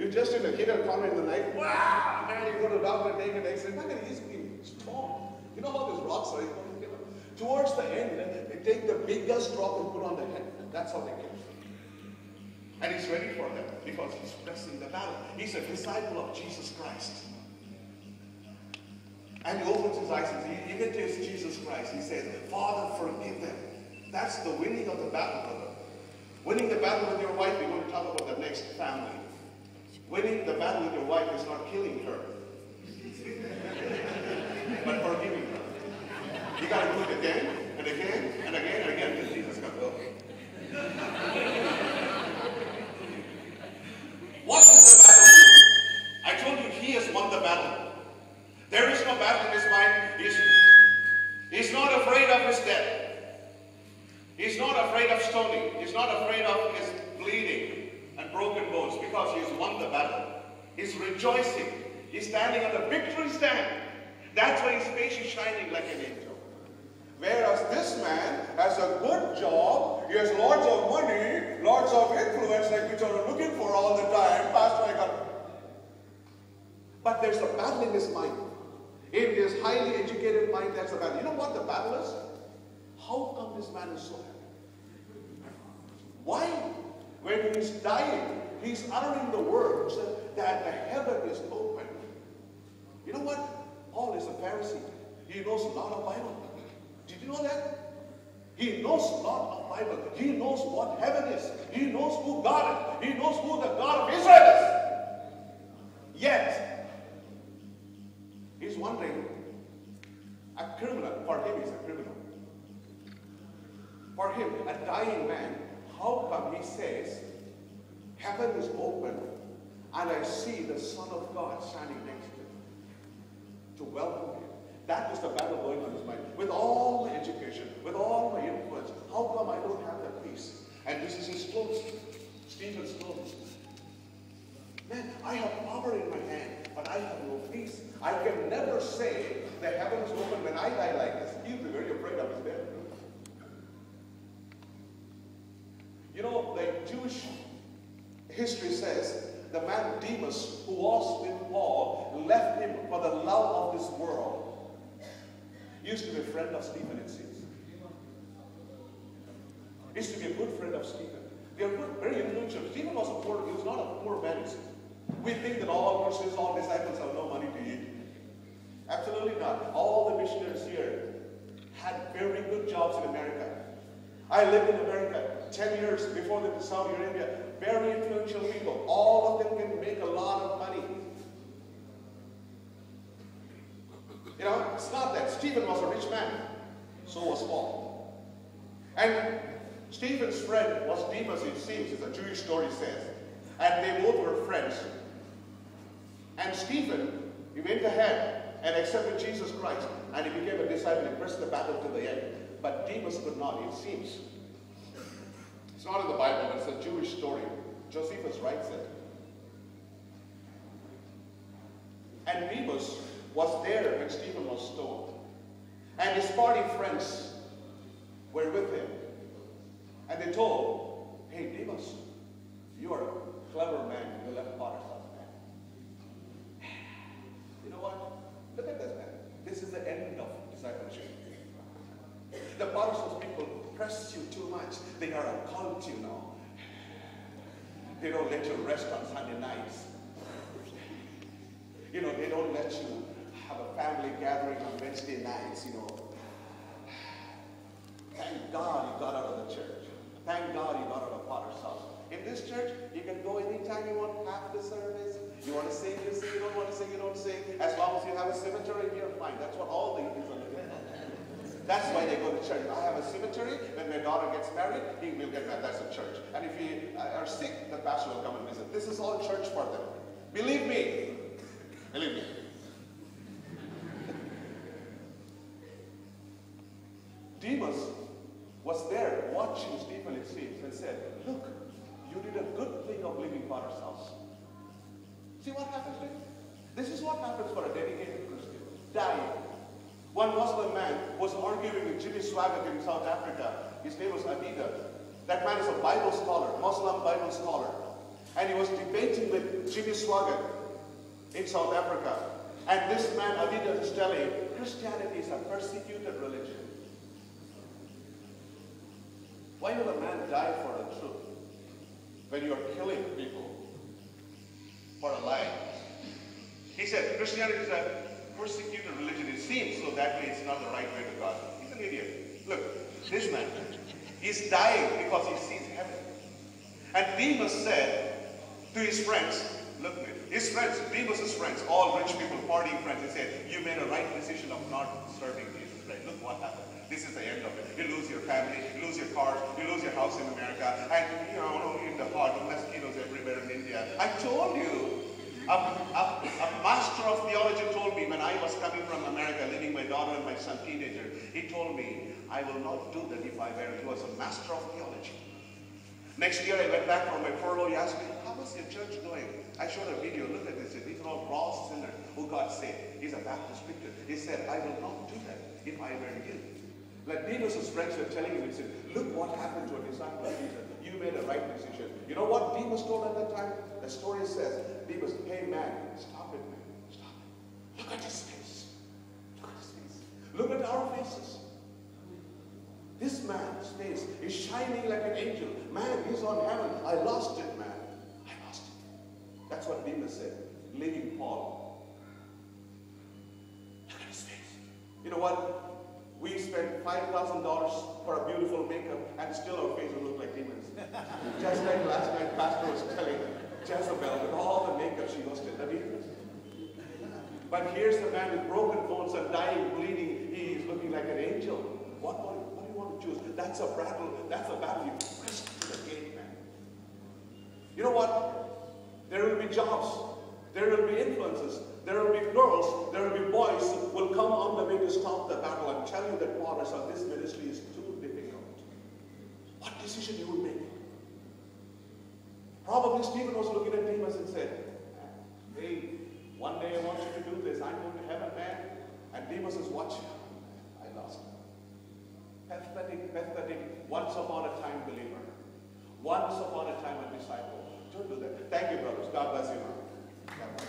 You just in a heat of comment in the night, wow, man, you go to the doctor and take an X-ray. Man, he's been strong. You know how these rocks are? Towards the end, they take the biggest rock and put on the head. That's how they kill him. And he's ready for them because he's pressing the battle. He's a disciple of Jesus Christ. And he opens his eyes and he imitates Jesus Christ. He says, Father, forgive them. That's the winning of the battle, brother. Winning the battle with your wife, we're going to talk about the next family. Winning the battle with your wife is not killing her, but forgiving her. You got to do it again and again and again and again until Jesus comes over. What is the battle? I told you he has won the battle. There is no battle in his mind. He's not afraid of his death. He's not afraid of stoning. He's not afraid of his bleeding and broken bones because he's won the battle. He's rejoicing. He's standing on the victory stand. That's why his face is shining like an angel. Whereas this man has a good job, he has lots of money, lots of influence, like which are looking for all the time. Pastor, I got. But there's a battle in his mind. In his highly educated mind, that's a battle. You know what the battle is? How come this man is so happy? Why? When he's dying, he's uttering the words that the heaven is open. You know what? Paul is a Pharisee. He knows a lot of Bible. Did you know that? He knows a lot of Bible. He knows what heaven is. He knows who God is. He knows who the God of Israel is. Yet, he's wondering, a criminal, for him he's a criminal. For him, a dying man, how come he says, heaven is open and I see the Son of God standing next to him to welcome him. That is the battle going on in his mind. With all my education, with all my influence, how come I don't have that peace? And this is his clothes, Stephen's clothes. Man, I have power in my hand, but I have no peace. I can never say the heaven is open when I die like this. He'll be very afraid of his death. You know, the Jewish history says the man Demas, who was with Paul, left him for the love of this world. He used to be a friend of Stephen, it seems. He used to be a good friend of Stephen. They are good, very influential. Stephen was a poor, he was not a poor man. We think that all Christians, all disciples have no money to eat. Absolutely not. All the missionaries here had very good jobs in America. I lived in America 10 years before the Saudi Arabia. Very influential people. All of them can make a lot of money. You know, it's not that Stephen was a rich man. So was Paul. And Stephen's friend was Demas, it seems, as a Jewish story says. And they both were friends. And Stephen, he went ahead and accepted Jesus Christ. And he became a disciple and pressed the battle to the end. But Demas could not, it seems. It's not in the Bible, but it's a Jewish story. Josephus writes it. And Demas was there when Stephen was stoned. And his party friends were with him. And they told, hey, Demas, you are a clever man. You left Potter's house, man. You know what? Look at this, man. This is the end of discipleship. The Potter's house people press you too much. They are a cult, you know. They don't let you rest on Sunday nights. You know, they don't let you have a family gathering on Wednesday nights, you know. Thank God you got out of the church. Thank God you got out of Potter's house. In this church, you can go anytime you want, half the service. You want to sing, you sing. You don't want to sing, you don't sing. As long as you have a cemetery here, fine. That's what all the Indians are doing. That's why they go to church. I have a cemetery. When my daughter gets married, he will get married. That's a church. And if you are sick, the pastor will come and visit. This is all church for them. Believe me. Believe me. Demas was there watching Stephen, it seems, and said, look, you did a good thing of leaving Potter's house. See what happens to you? This is what happens for a dedicated Christian. Dying. One Muslim man was arguing with Jimmy Swaggart in South Africa. His name was Abida. That man is a Bible scholar, Muslim Bible scholar. And he was debating with Jimmy Swaggart in South Africa. And this man, Adidas, is telling him, Christianity is a persecuted religion. Why will a man die for the truth when you are killing people for a lie? He said, Christianity is a persecuted religion. It seems so that way it's not the right way to God. He's an idiot. Look, this man, he's dying because he sees heaven. And Demas said to his friends, look, his friends, Demas's friends, all rich people, partying friends, he said, you made a right decision of not serving Jesus Christ. Look what happened. This is the end of it. You lose your family, you lose your cars, you lose your house in America, and you know, in the heart of mosquitoes everywhere in India. I told you, a master of theology told me when I was coming from America, leaving my daughter and my son teenager, he told me, I will not do that if I were. He was a master of theology. Next year I went back from my furlough. He asked me, how was your church going? I showed a video. Look at this. These are all raw sinners who got saved. He's a Baptist preacher. He said, I will not do that if I were you. Like Demas' friends were telling him, he said, look what happened to a disciple of Jesus. You made a right decision. You know what Demas told at that time? The story says, Demas, hey man, stop it, man. Stop it. Look at his face. Look at his face. Look at our faces. This man's face is shining like an angel. Man, he's on heaven. I lost it, man. I lost it. That's what Demas said, leaving Paul. Look at his face. You know what? We spent $5,000 for a beautiful makeup, and still our face will look like demons. Just like last night, Pastor was telling Jezebel, with all the makeup she was still the demons. But here's the man with broken bones and dying, bleeding. He is looking like an angel. What do you want to choose? That's a battle. That's a battle you press to the gate, man. You know what? There will be jobs. There will be influences. There will be girls, there will be boys who will come on the way to stop the battle and tell you that, Father, son, this ministry is too difficult. What decision you will make? Probably Stephen was looking at Demas and said, hey, one day I want you to do this. I'm going to heaven, man. And Demas is watching. I lost him. Pathetic, pathetic, once upon a time believer. Once upon a time a disciple. Don't do that. Thank you, brothers. God bless you, man. God bless you.